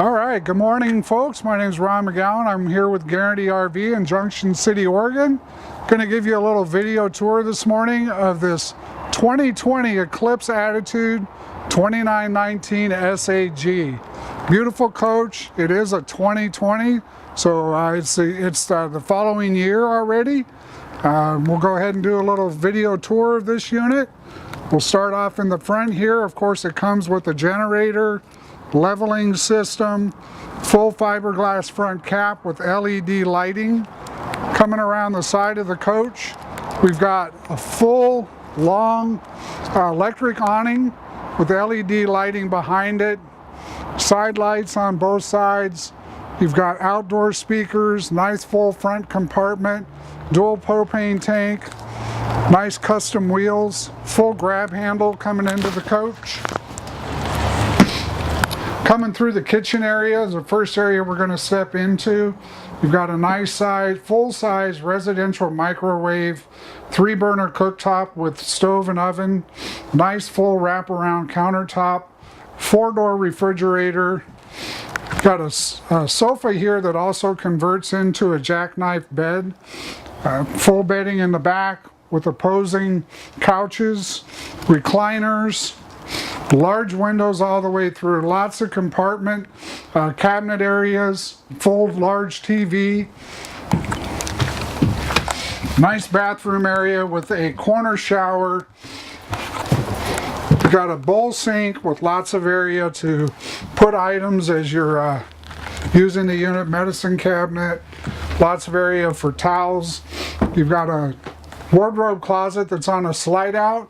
All right, good morning folks. My name is Ron McGowan. I'm here with Guarantee RV in Junction City, Oregon. Going to give you a little video tour this morning of this 2020 Eclipse Attitude 2919 SAG. Beautiful coach. It is a 2020, so it's the following year already. We'll go ahead and do a little video tour of this unit. We'll start off in the front here. Of course, it comes with a generator, leveling system, full fiberglass front cap with LED lighting. Coming around the side of the coach, we've got a full long electric awning with LED lighting behind it, side lights on both sides. You've got outdoor speakers, nice full front compartment, dual propane tank, nice custom wheels, full grab handle coming into the coach. Coming through the kitchen area is the first area we're going to step into. You've got a nice size, full-size residential microwave, 3-burner cooktop with stove and oven, nice full wraparound countertop, 4-door refrigerator. Got a sofa here that also converts into a jackknife bed, full bedding in the back with opposing couches, recliners, large windows all the way through, lots of compartment, cabinet areas, full large TV, nice bathroom area with a corner shower. You've got a bowl sink with lots of area to put items as you're using the unit, medicine cabinet, lots of area for towels. You've got a wardrobe closet that's on a slide out.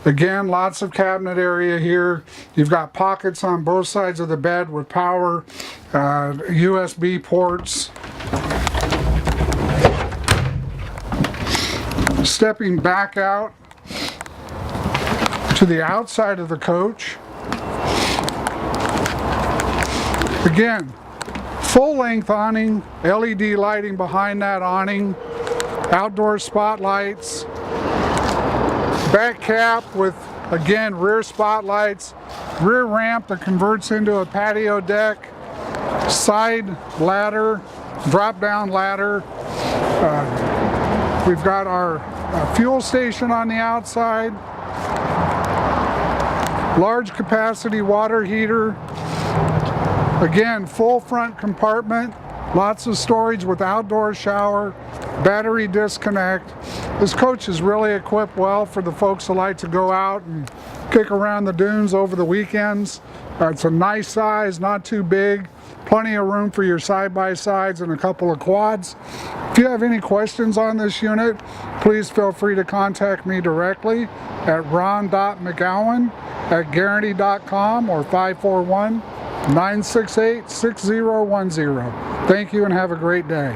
Again, lots of cabinet area here. You've got pockets on both sides of the bed with power, USB ports. Stepping back out to the outside of the coach. Again, full length awning, LED lighting behind that awning, outdoor spotlights, back cap with, again, rear spotlights, rear ramp that converts into a patio deck, side ladder, drop down ladder. We've got our fuel station on the outside, large capacity water heater, again, full front compartment, lots of storage with outdoor shower, battery disconnect. This coach is really equipped well for the folks who like to go out and kick around the dunes over the weekends. It's a nice size, not too big, plenty of room for your side-by-sides and a couple of quads. If you have any questions on this unit, please feel free to contact me directly at ron.mcgowan@guarantee.com or 541-968-6010. Thank you and have a great day.